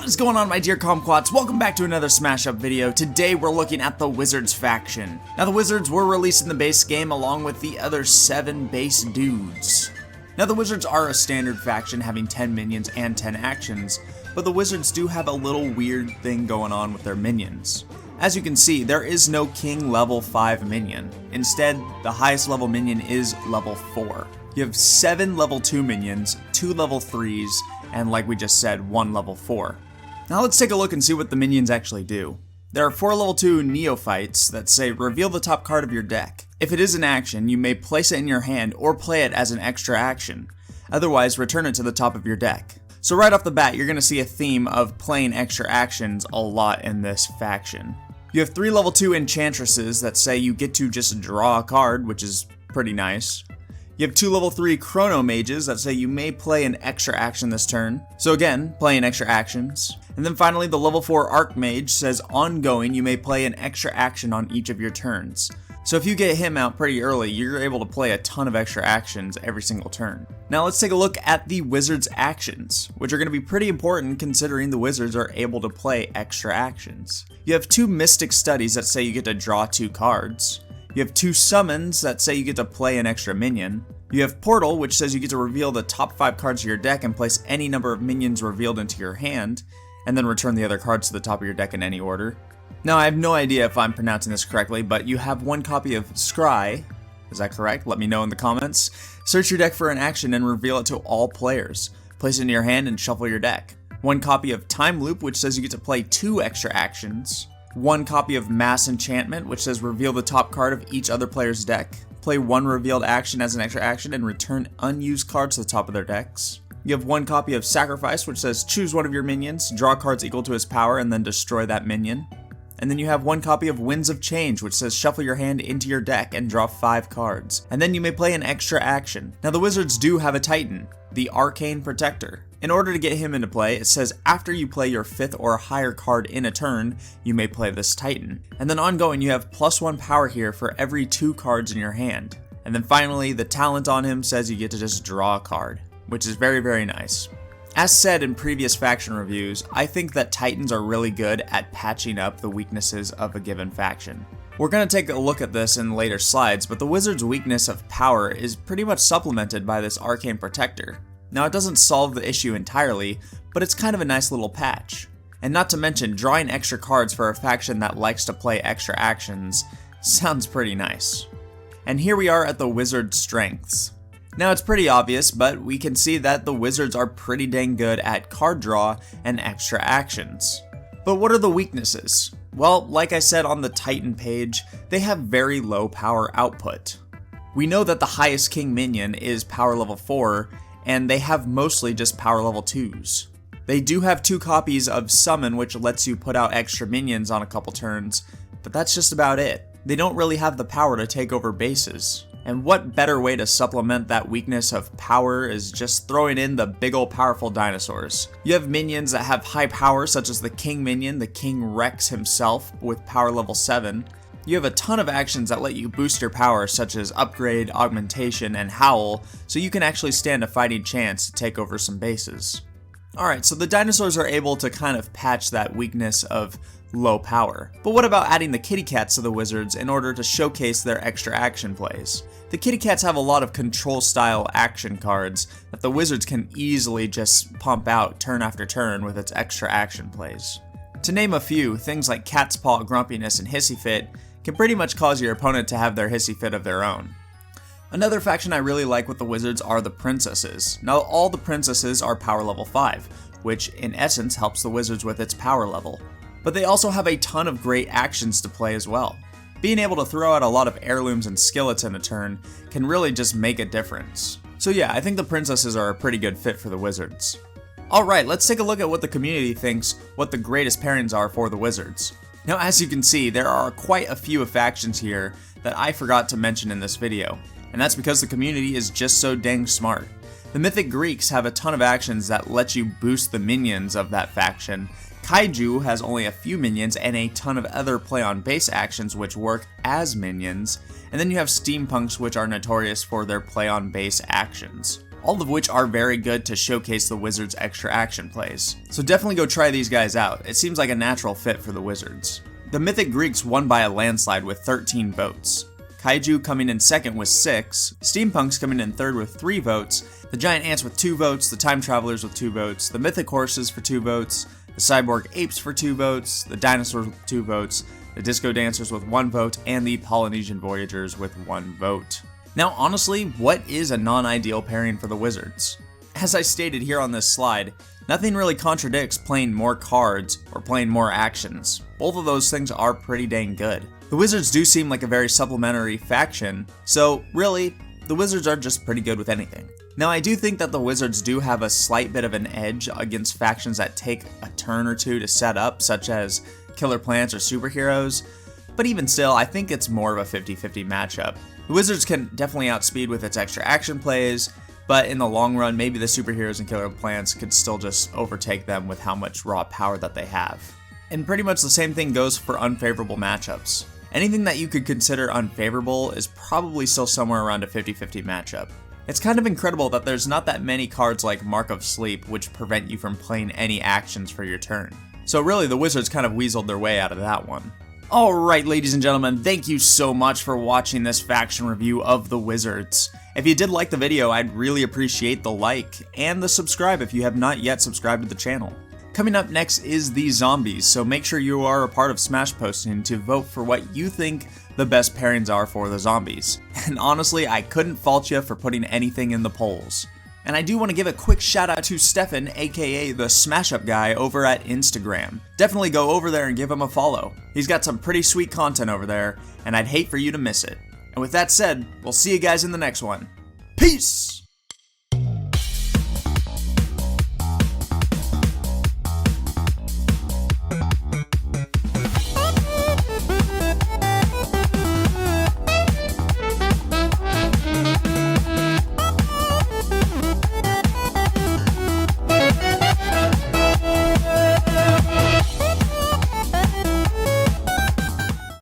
is going on, my dear Kumquats? Welcome back to another Smash Up video. Today we're looking at the Wizards faction. Now the Wizards were released in the base game along with the other 7 base dudes. Now the Wizards are a standard faction having 10 minions and 10 actions, but the Wizards do have a little weird thing going on with their minions. As you can see, there is no King level 5 minion. Instead, the highest level minion is level 4. You have 7 level 2 minions, 2 level 3s, and like we just said, 1 level 4. Now let's take a look and see what the minions actually do. There are 4 level 2 neophytes that say reveal the top card of your deck. If it is an action, you may place it in your hand or play it as an extra action. Otherwise, return it to the top of your deck. So right off the bat, you're going to see a theme of playing extra actions a lot in this faction. You have 3 level 2 enchantresses that say you get to just draw a card, which is pretty nice. You have 2 level 3 chrono mages that say you may play an extra action this turn. So again, playing extra actions. And then finally, the level 4 archmage says ongoing you may play an extra action on each of your turns. So if you get him out pretty early, you're able to play a ton of extra actions every single turn. Now let's take a look at the Wizards actions, which are going to be pretty important considering the Wizards are able to play extra actions. You have 2 mystic studies that say you get to draw 2 cards. You have 2 summons that say you get to play an extra minion. You have Portal, which says you get to reveal the top 5 cards of your deck and place any number of minions revealed into your hand, and then return the other cards to the top of your deck in any order. Now, I have no idea if I'm pronouncing this correctly, but you have 1 copy of Scry. Is that correct? Let me know in the comments. Search your deck for an action and reveal it to all players. Place it in your hand and shuffle your deck. 1 copy of Time Loop, which says you get to play 2 extra actions. 1 copy of Mass Enchantment, which says reveal the top card of each other player's deck. Play 1 revealed action as an extra action and return unused cards to the top of their decks. You have 1 copy of Sacrifice, which says choose one of your minions, draw cards equal to his power, and then destroy that minion. And then you have 1 copy of Winds of Change, which says shuffle your hand into your deck and draw 5 cards. And then you may play an extra action. Now the Wizards do have a Titan, the Arcane Protector. In order to get him into play, it says after you play your 5th or higher card in a turn, you may play this Titan. And then ongoing, you have +1 power here for every 2 cards in your hand. And then finally, the talent on him says you get to just draw a card, which is very, very nice. As said in previous faction reviews, I think that Titans are really good at patching up the weaknesses of a given faction. We're going to take a look at this in later slides, but the Wizards' weakness of power is pretty much supplemented by this Arcane Protector. Now it doesn't solve the issue entirely, but it's kind of a nice little patch. And not to mention, drawing extra cards for a faction that likes to play extra actions sounds pretty nice. And here we are at the Wizard strengths. Now it's pretty obvious, but we can see that the Wizards are pretty dang good at card draw and extra actions. But what are the weaknesses? Well, like I said on the Titan page, they have very low power output. We know that the highest King minion is power level 4, and they have mostly just power level 2s. They do have 2 copies of Summon, which lets you put out extra minions on a couple turns, but that's just about it. They don't really have the power to take over bases. And what better way to supplement that weakness of power is just throwing in the big ol' powerful dinosaurs. You have minions that have high power, such as the King minion, the King Rex himself, with power level 7. You have a ton of actions that let you boost your power, such as Upgrade, Augmentation, and Howl, so you can actually stand a fighting chance to take over some bases. Alright, so the dinosaurs are able to kind of patch that weakness of low power. But what about adding the kitty cats to the Wizards in order to showcase their extra action plays? The kitty cats have a lot of control style action cards that the Wizards can easily just pump out turn after turn with its extra action plays. To name a few, things like Cat's Paw, Grumpiness, and Hissy Fit can pretty much cause your opponent to have their hissy fit of their own. Another faction I really like with the Wizards are the Princesses. Now all the Princesses are power level 5, which in essence helps the Wizards with its power level. But they also have a ton of great actions to play as well. Being able to throw out a lot of heirlooms and skillets in a turn can really just make a difference. So yeah, I think the Princesses are a pretty good fit for the Wizards. Alright, let's take a look at what the community thinks what the greatest pairings are for the Wizards. Now as you can see, there are quite a few factions here that I forgot to mention in this video, and that's because the community is just so dang smart. The Mythic Greeks have a ton of actions that let you boost the minions of that faction. Kaiju has only a few minions and a ton of other play on base actions which work as minions, and then you have Steampunks, which are notorious for their play on base actions. all of which are very good to showcase the Wizards' extra action plays. So definitely go try these guys out. It seems like a natural fit for the Wizards. The Mythic Greeks won by a landslide with 13 votes. Kaiju coming in second with 6, Steampunks coming in third with 3 votes, the Giant Ants with 2 votes, the Time Travelers with 2 votes, the Mythic Horses for 2 votes, the Cyborg Apes for 2 votes, the Dinosaurs with 2 votes, the Disco Dancers with 1 vote, and the Polynesian Voyagers with 1 vote. Now honestly, what is a non-ideal pairing for the Wizards? As I stated here on this slide, nothing really contradicts playing more cards or playing more actions. Both of those things are pretty dang good. The Wizards do seem like a very supplementary faction, so really, the Wizards are just pretty good with anything. Now I do think that the Wizards do have a slight bit of an edge against factions that take a turn or two to set up, such as Killer Plants or Superheroes, but even still, I think it's more of a 50-50 matchup. The Wizards can definitely outspeed with its extra action plays, but in the long run, maybe the Superheroes and Killer Plants could still just overtake them with how much raw power that they have. And pretty much the same thing goes for unfavorable matchups. Anything that you could consider unfavorable is probably still somewhere around a 50-50 matchup. It's kind of incredible that there's not that many cards like Mark of Sleep which prevent you from playing any actions for your turn. So really, the Wizards kind of weaseled their way out of that one. Alright, ladies and gentlemen, thank you so much for watching this faction review of the Wizards. If you did like the video, I'd really appreciate the like and the subscribe if you have not yet subscribed to the channel. Coming up next is the zombies, so make sure you are a part of Smash Posting to vote for what you think the best pairings are for the zombies. And honestly, I couldn't fault you for putting anything in the polls. And I do want to give a quick shout out to Stefan, aka the Smash Up Guy over at Instagram. Definitely go over there and give him a follow. He's got some pretty sweet content over there, and I'd hate for you to miss it. And with that said, we'll see you guys in the next one. Peace!